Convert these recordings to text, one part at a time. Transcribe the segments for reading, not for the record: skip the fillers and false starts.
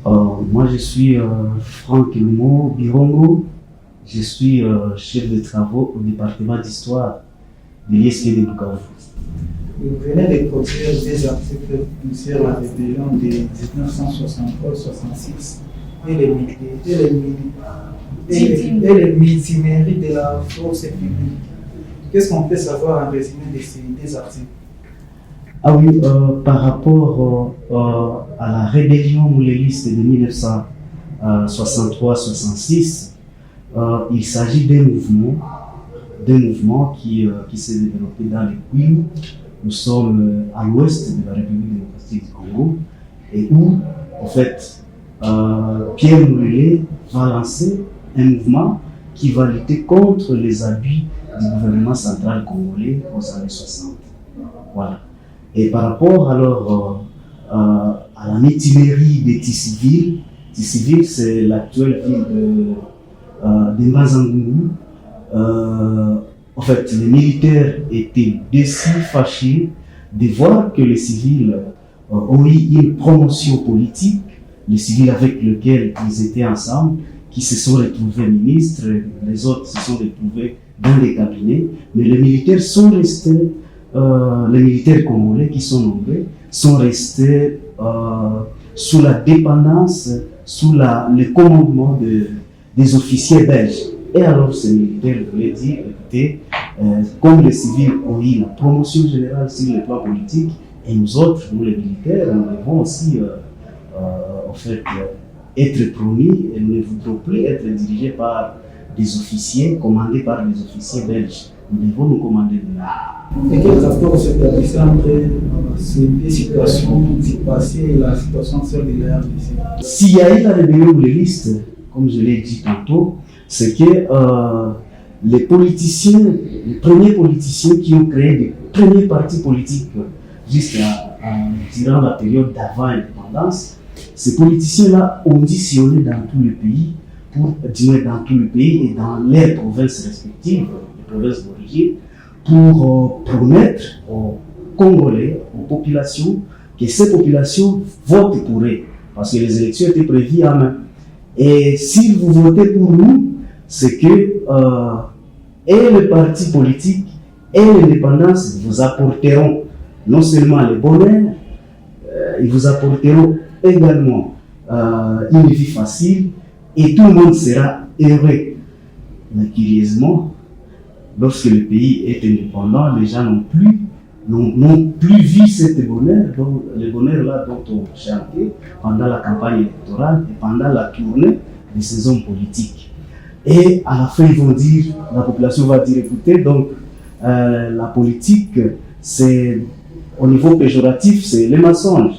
Moi, je suis Franck Lumo Birongo. Je suis chef de travaux au département d'histoire de l'ISP de Bukavu. Vous venez de produire des articles sur la rébellion de 1963-66 et les mutineries de la force publique. Qu'est-ce qu'on peut savoir en résumé de ces deux articles? Ah oui, par rapport à la rébellion mouléliste de 1963-66, il s'agit d'un mouvement qui s'est développé dans les Kwilu. Nous sommes à l'ouest de la République démocratique du Congo et où, en fait, Pierre Moulélé va lancer un mouvement qui va lutter contre les abus du gouvernement central congolais aux années 60. Voilà. Et par rapport alors à la mutinerie des Tisiville, Tisiville c'est l'actuelle ville de Mazangungu. En fait, les militaires étaient déçus, fâchés de voir que les civils ont eu une promotion politique, les civils avec lesquels ils étaient ensemble, qui se sont retrouvés ministres, les autres se sont retrouvés dans des cabinets, mais les militaires sont restés, les militaires congolais qui sont nombreux, sont restés sous la dépendance, sous le commandement des officiers belges. Et alors ces militaires voulaient dire, écoutez, comme les civils ont eu la promotion générale sur le plan politique, et nous autres, nous les militaires, nous devons aussi en fait, être promis et nous ne voudrons plus être dirigés par des officiers, commandés par des officiers belges. Nous devons nous commander de là. Et quel rapport s'établissait entre ces deux situations du passé et la situation actuelle de la RDC? S'il y a eu la rébellion mouléliste, comme je l'ai dit tantôt, c'est que les politiciens, les premiers politiciens qui ont créé des premiers partis politiques durant la période d'avant l'indépendance, ces politiciens-là ont auditionné dans tout le pays, dans tout le pays et dans leurs provinces respectives, les provinces d'origine, pour promettre aux Congolais, aux populations, que ces populations votent pour eux, parce que les élections étaient prévues à main. Et si vous votez pour nous, c'est que et les partis politiques et l'indépendance vous apporteront non seulement le bonheur, ils vous apporteront également une vie facile et tout le monde sera heureux. Mais curieusement, lorsque le pays est indépendant, les gens n'ont plus vu ce bonheur, le bonheur-là dont on chantait pendant la campagne électorale et pendant la tournée de ces hommes politiques. Et à la fin, la population va dire, écoutez, donc la politique, c'est au niveau péjoratif, c'est les mensonges.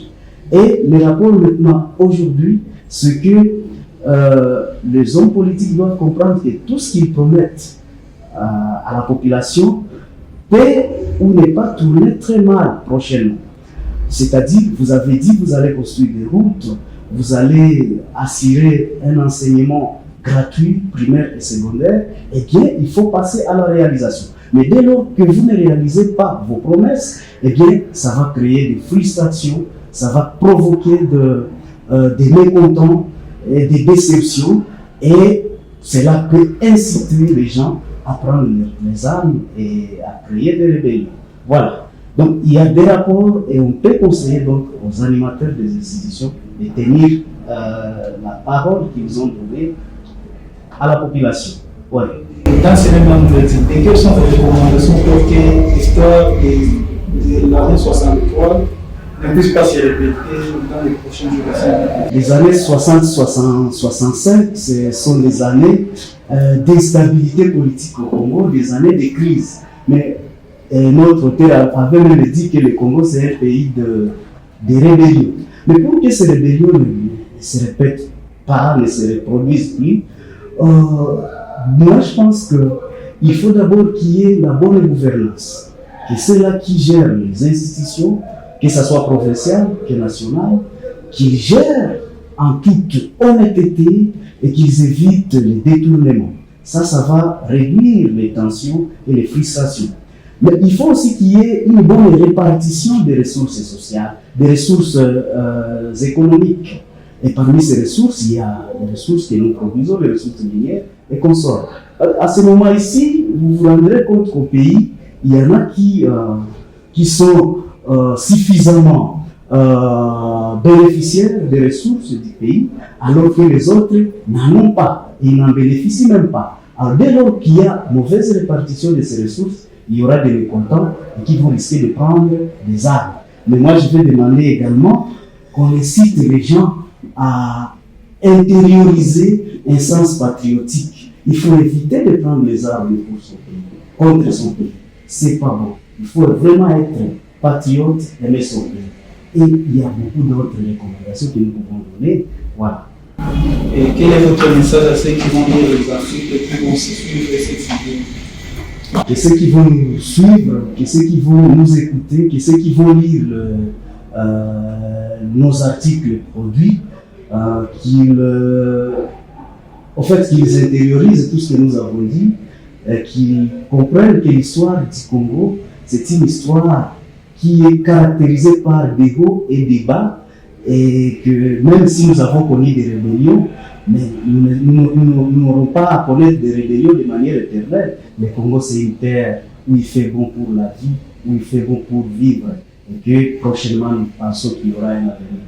Et le rapport maintenant, aujourd'hui, c'est que les hommes politiques doivent comprendre que tout ce qu'ils promettent à la population peut ou n'est pas tourner très mal prochainement. C'est-à-dire, vous avez dit, vous allez construire des routes, vous allez assurer un enseignement gratuit, primaire et secondaire, eh bien, il faut passer à la réalisation. Mais dès lors que vous ne réalisez pas vos promesses, eh bien, ça va créer des frustrations, ça va provoquer des mécontents et des déceptions, et cela peut inciter les gens à prendre les armes et à créer des rébellions. Voilà. Donc, il y a des rapports et on peut conseiller donc aux animateurs des institutions de tenir la parole qu'ils ont donnée à la population. Ouais. Dans ce même ordre d'idée, quelles sont vos recommandations pour que l'histoire de l'année 63 ne puisse pas se répéter dans les prochaines générations? Les années 60-65, ce sont des années d'instabilité politique au Congo, des années de crise. Mais notre auteur avait même dit que le Congo c'est un pays de rébellion. Mais pour que ces rébellions ne se répètent pas, ne se reproduisent plus, moi je pense qu'il faut d'abord qu'il y ait la bonne gouvernance. Que ceux-là qui gèrent les institutions, que ce soit provincial, que national, qu'ils gèrent en toute honnêteté et qu'ils évitent les détournements. Ça va réduire les tensions et les frustrations. Mais il faut aussi qu'il y ait une bonne répartition des ressources sociales, des ressources économiques. Et parmi ces ressources, il y a les ressources que nous produisons, les ressources minières et consorts. À ce moment ici, vous vous rendrez compte qu'au pays, il y en a qui sont suffisamment bénéficiaires des ressources du pays, alors que les autres n'en ont pas, et n'en bénéficient même pas. Alors dès lors qu'il y a mauvaise répartition de ces ressources, il y aura des mécontents qui vont risquer de prendre des armes. Mais moi, je vais demander également qu'on incite les gens à intérioriser un sens patriotique. Il faut éviter de prendre les armes pour son pays, contre son pays. C'est pas bon. Il faut vraiment être patriote, aimer son pays. Et il y a beaucoup d'autres recommandations que nous pouvons donner. Voilà. Et quel est votre message à ceux qui vont lire les articles et qui vont se suivre cette vidéo? Que ceux qui vont nous suivre, que ceux qui vont nous écouter, que ceux qui vont lire nos articles produits, qu'ils intériorisent tout ce que nous avons dit, qu'ils comprennent que l'histoire du Congo, c'est une histoire qui est caractérisée par des hauts et des bas, et que même si nous avons connu des rébellions, mais nous n'aurons pas à connaître des rébellions de manière éternelle. Le Congo, c'est une terre où il fait bon pour la vie, où il fait bon pour vivre, et que prochainement nous pensons qu'il y aura un avenir.